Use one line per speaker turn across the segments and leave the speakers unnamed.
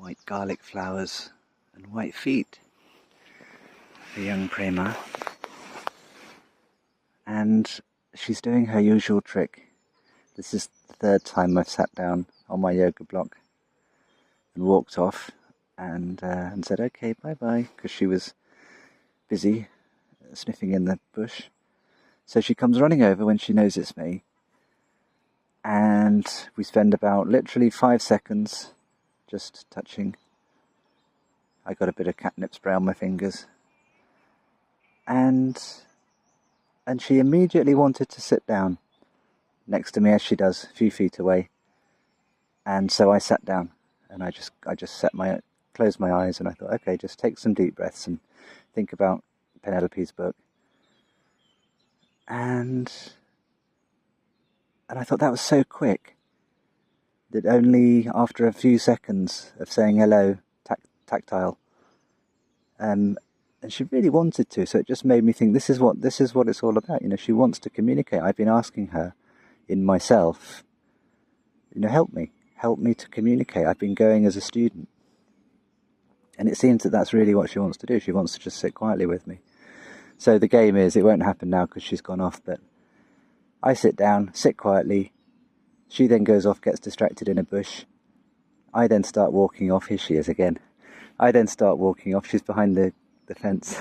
white garlic flowers and white feet. A young Prema. And she's doing her usual trick. This is the third time I've sat down on my yoga block and walked off and said okay, bye-bye, because she was busy sniffing in the bush. So she comes running over when she knows it's me, and we spend about literally 5 seconds just touching. I got a bit of catnip spray on my fingers, and she immediately wanted to sit down next to me, as she does, a few feet away. And so I sat down, and I just closed my eyes, and I thought, okay, just take some deep breaths and think about Penelope's book. And I thought that was so quick that only after a few seconds of saying hello, tactile, and she really wanted to. So it just made me think, this is what it's all about. You know, she wants to communicate. I've been asking her in myself, you know, help me to communicate. I've been going as a student, and it seems that that's really what she wants to do. She wants to just sit quietly with me. So the game is, it won't happen now because she's gone off, but I sit down, sit quietly. She then goes off, gets distracted in a bush. I then start walking off. Here she is again. I then start walking off. She's behind the fence.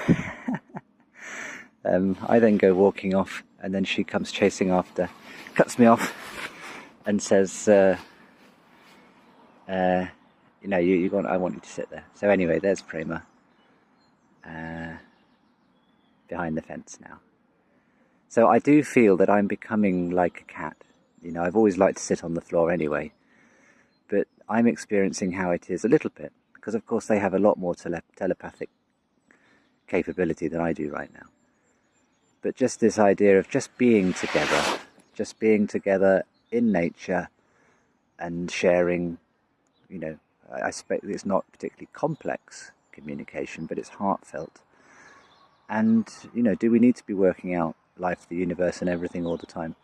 I then go walking off, and then she comes chasing after, cuts me off, and says, you know, I want you to sit there. So anyway, there's Prema behind the fence now. So I do feel that I'm becoming like a cat. You know, I've always liked to sit on the floor anyway, but I'm experiencing how it is a little bit, because of course they have a lot more telepathic capability than I do right now. But just this idea of just being together in nature and sharing, you know, I suspect it's not particularly complex communication, but it's heartfelt. And, you know, do we need to be working out life, the universe and everything all the time?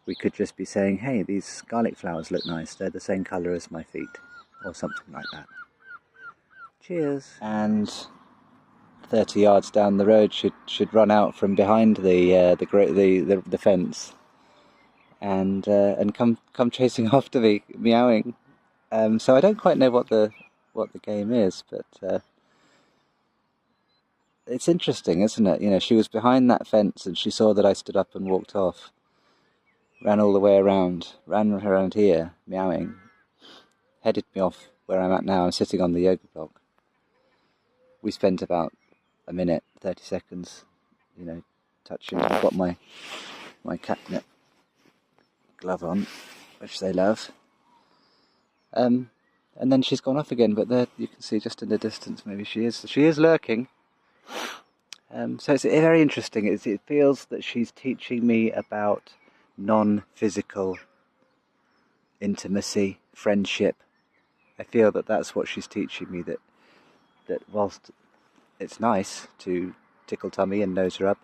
We could just be saying, hey, these garlic flowers look nice, they're the same colour as my feet, or something like that. Cheers. And 30 yards down the road should run out from behind the fence and come chasing after me, meowing. So I don't quite know what the game is, but it's interesting, isn't it? You know, she was behind that fence and she saw that I stood up and walked off, ran all the way around, ran around here, meowing, headed me off where I'm at now. I'm sitting on the yoga block. We spent about a minute, 30 seconds, you know, touching. I've got my catnip glove on, which they love. And then she's gone off again, but there you can see just in the distance, maybe she is lurking. So it's very interesting. It feels that she's teaching me about non-physical intimacy, friendship. I feel that that's what she's teaching me, that whilst it's nice to tickle tummy and nose her up,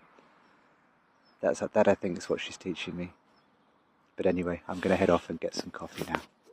that I think is what she's teaching me. But anyway, I'm going to head off and get some coffee now.